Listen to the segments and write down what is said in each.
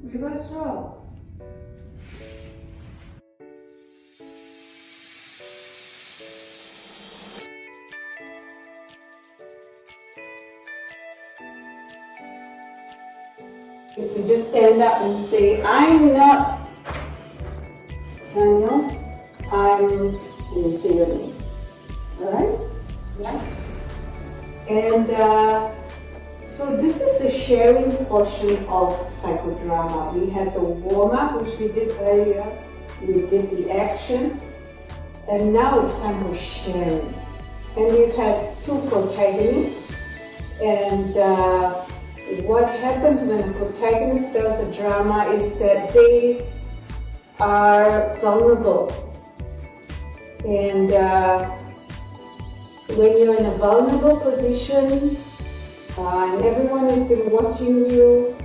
Reverse roles. Is to just stand up and say, I'm not Samuel, and you say your name. Alright? Yeah. And so this is the sharing portion of psychodrama. We had the warm-up, which we did earlier. We did the action. And now it's time for sharing. And we've had two protagonists. And what happens when a protagonist does a drama is that they are vulnerable. And when you're in a vulnerable position and everyone has been watching you,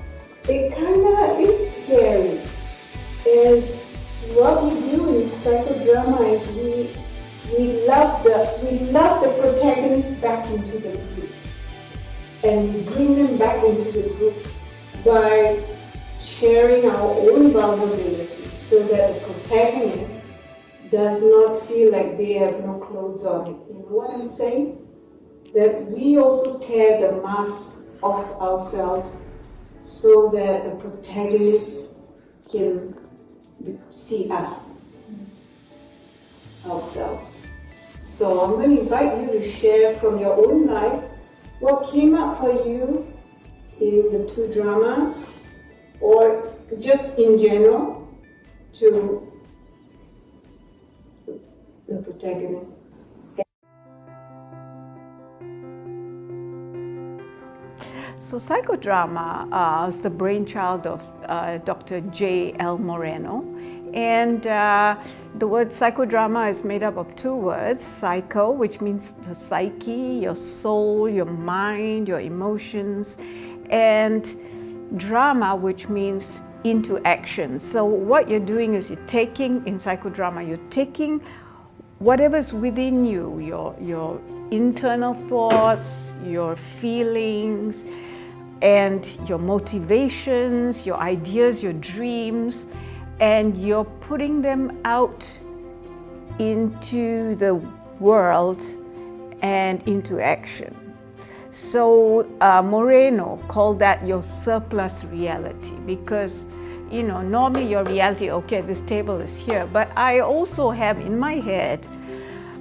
it kind of is scary. And what we do in psychodrama is we love the protagonist back into the group. And we bring them back into the group by sharing our own vulnerabilities so that the protagonist does not feel like they have no clothes on. You know what I'm saying? That we also tear the mask off ourselves so that the protagonist can see us, ourselves. So I'm going to invite you to share from your own life what came up for you in the two dramas, or just in general to the protagonist. So psychodrama is the brainchild of Dr. J.L. Moreno. And the word psychodrama is made up of two words: psycho, which means the psyche, your soul, your mind, your emotions, and drama, which means into action. So what you're doing is you're taking, in psychodrama, you're taking whatever's within you, your internal thoughts, your feelings, and your motivations, your ideas, your dreams, and you're putting them out into the world and into action. So Moreno called that your surplus reality, because normally your reality, okay, this table is here, but I also have in my head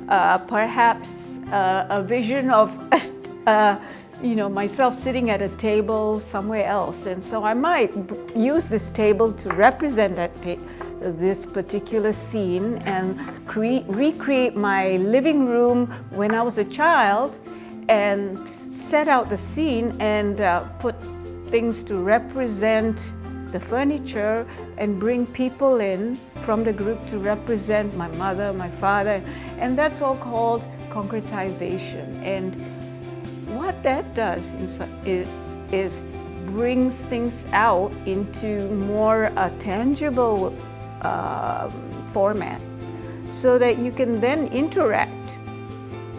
perhaps a vision of myself sitting at a table somewhere else, and so I might use this table to represent this particular scene and recreate my living room when I was a child, and set out the scene and put things to represent the furniture and bring people in from the group to represent my mother, my father, and that's all called concretization. And what that does is brings things out into more tangible format, so that you can then interact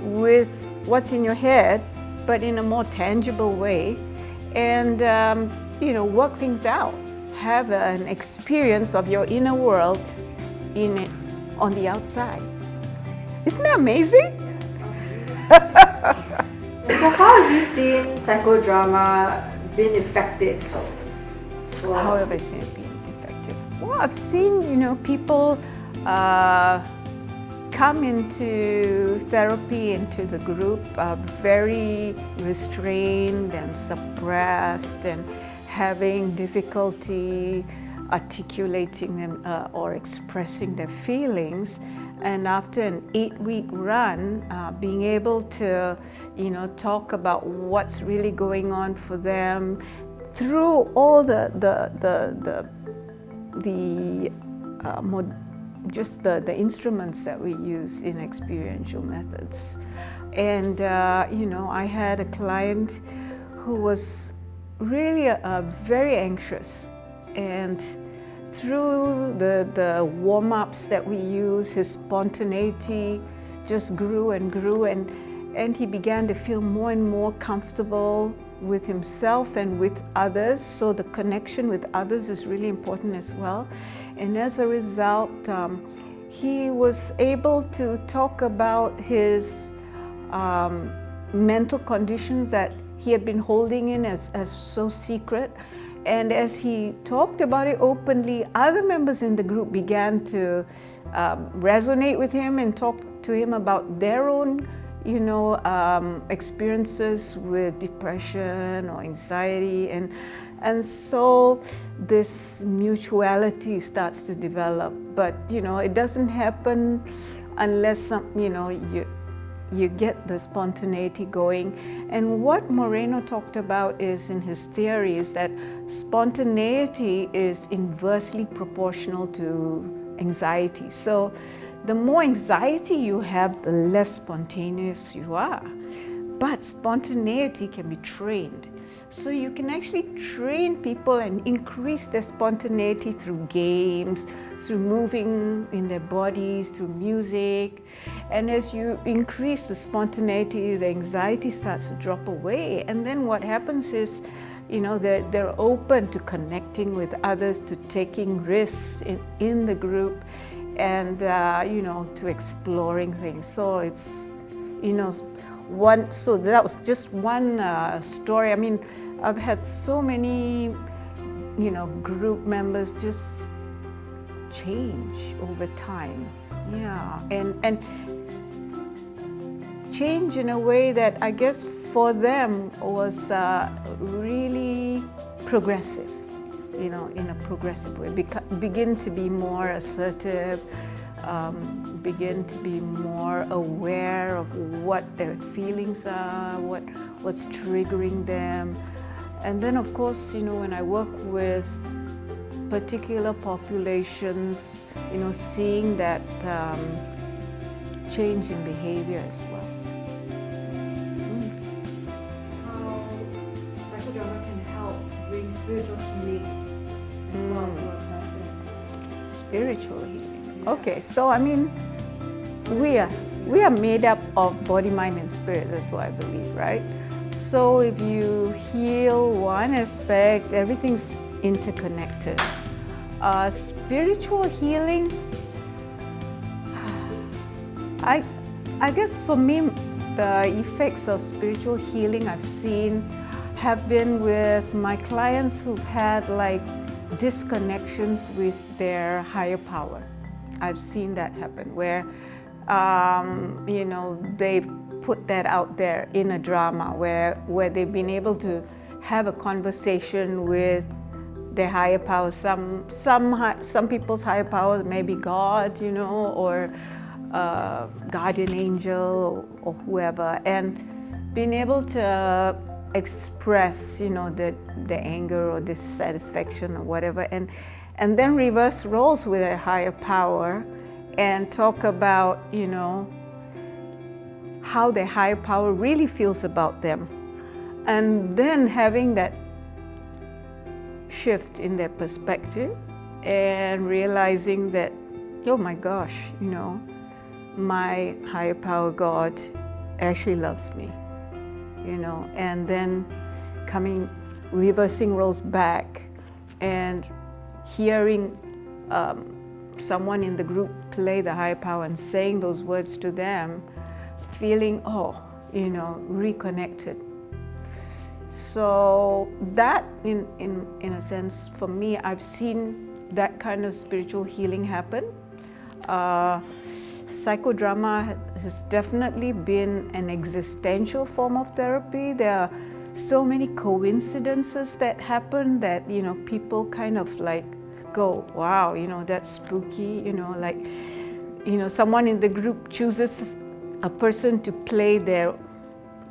with what's in your head, but in a more tangible way, and work things out. Have an experience of your inner world on the outside. Isn't that amazing? So how have you seen psychodrama being effective? How have I seen it being effective? Well, I've seen, people come into therapy, into the group, very restrained and suppressed and having difficulty articulating them or expressing their feelings. And after an 8-week run, being able to, talk about what's really going on for them through all the instruments that we use in experiential methods. And I had a client who was really very anxious, and through the warm-ups that we use, his spontaneity just grew and grew, and he began to feel more and more comfortable with himself and with others. So the connection with others is really important as well. And as a result, he was able to talk about his mental conditions that he had been holding in as so secret. And as he talked about it openly, other members in the group began to resonate with him and talk to him about their own, experiences with depression or anxiety, and so this mutuality starts to develop. But it doesn't happen unless you get the spontaneity going. And what Moreno talked about is, in his theory, is that spontaneity is inversely proportional to anxiety. So the more anxiety you have, the less spontaneous you are. But spontaneity can be trained. So you can actually train people and increase their spontaneity through games, through moving in their bodies, through music. And as you increase the spontaneity, the anxiety starts to drop away. And then what happens is, they're open to connecting with others, to taking risks in the group, and to exploring things. So it's, so that was just one story. I mean, I've had so many, group members just change over time. Yeah, and change in a way that I guess for them was really progressive, in a progressive way. Begin to be more assertive, begin to be more aware of what their feelings are, what's triggering them. And then of course, when I work with particular populations, seeing that change in behavior as well. How psychodrama can help bring spiritual healing as well to a person. Spiritual healing. Yeah. Okay, so I mean, we are made up of body, mind, and spirit. That's what I believe, right? So if you heal one aspect, everything's interconnected. Spiritual healing, I guess for me, the effects of spiritual healing I've seen have been with my clients who've had like disconnections with their higher power. I've seen that happen where, they've put that out there in a drama where they've been able to have a conversation with their higher power. Some people's higher power may be God, or guardian angel or whoever, and being able to express, the anger or dissatisfaction or whatever, and then reverse roles with a higher power and talk about, how their higher power really feels about them, and then having that shift in their perspective and realizing that, oh my gosh, my higher power God actually loves me, and then reversing roles back and hearing someone in the group play the higher power and saying those words to them, feeling, reconnected. So that, in a sense, for me, I've seen that kind of spiritual healing happen. Psychodrama has definitely been an existential form of therapy. There are so many coincidences that happen that, people kind of like go, wow, that's spooky, someone in the group chooses a person to play their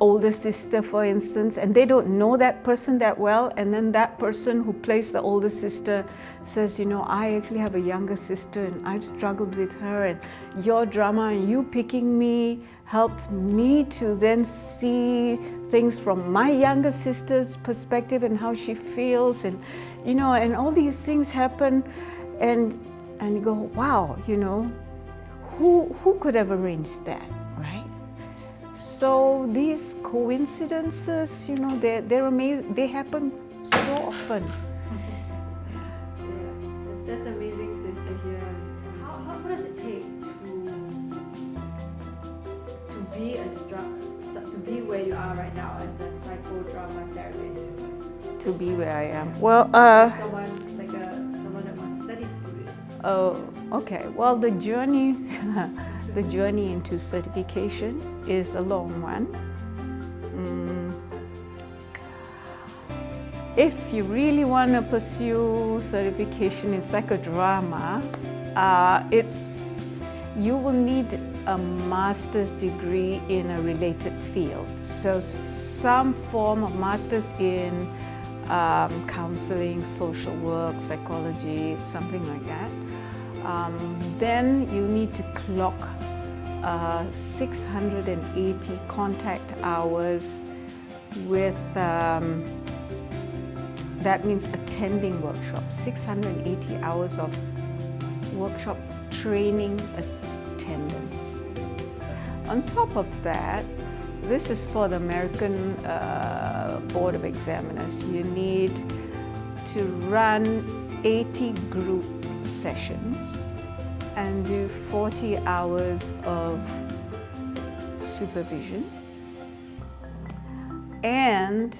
older sister, for instance, and they don't know that person that well, and then that person who plays the older sister says, I actually have a younger sister and I've struggled with her, and your drama and you picking me helped me to then see things from my younger sister's perspective and how she feels, and and all these things happen, and you go, wow, who could have arranged that, right? So these coincidences, they're amazing. They happen so often. Yeah, that's amazing to hear. What does it take to be where you are right now as a psychodrama therapist? To be where I am. Well, someone that wants to study for it. Oh, okay. Well, the journey, the journey into certification is a long one. If you really want to pursue certification in psychodrama, you will need a master's degree in a related field. So some form of master's in counseling, social work, psychology, something like that. Then you need to clock 680 contact hours with, that means attending workshops, 680 hours of workshop training attendance. On top of that, this is for the American Board of Examiners. You need to run 80 group sessions and do 40 hours of supervision. And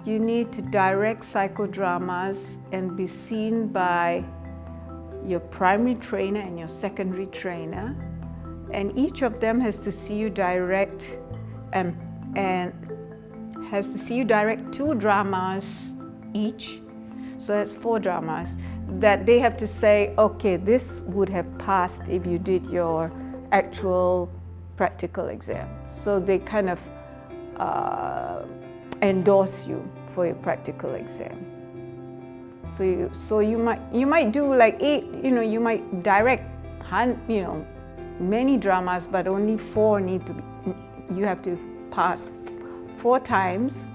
you need to direct psychodramas and be seen by your primary trainer and your secondary trainer. And each of them has to see you direct and has to see you direct 2 dramas each. So that's 4 dramas that they have to say, okay, this would have passed if you did your actual practical exam. So they kind of endorse you for your practical exam. So you might do like 8, you might direct many dramas, but only 4 need to be, you have to pass 4 times,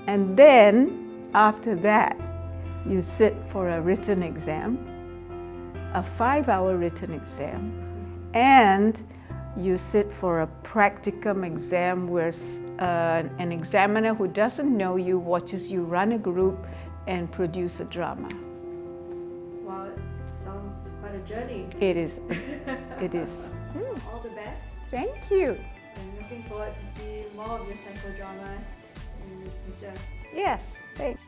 and then after that you sit for a written exam, a 5-hour written exam, and you sit for a practicum exam where an examiner who doesn't know you watches you run a group and produce a drama. Wow, it sounds quite a journey. It is. It is. All the best. Thank you. I'm looking forward to see more of your psychodramas in the future. Yes, thanks.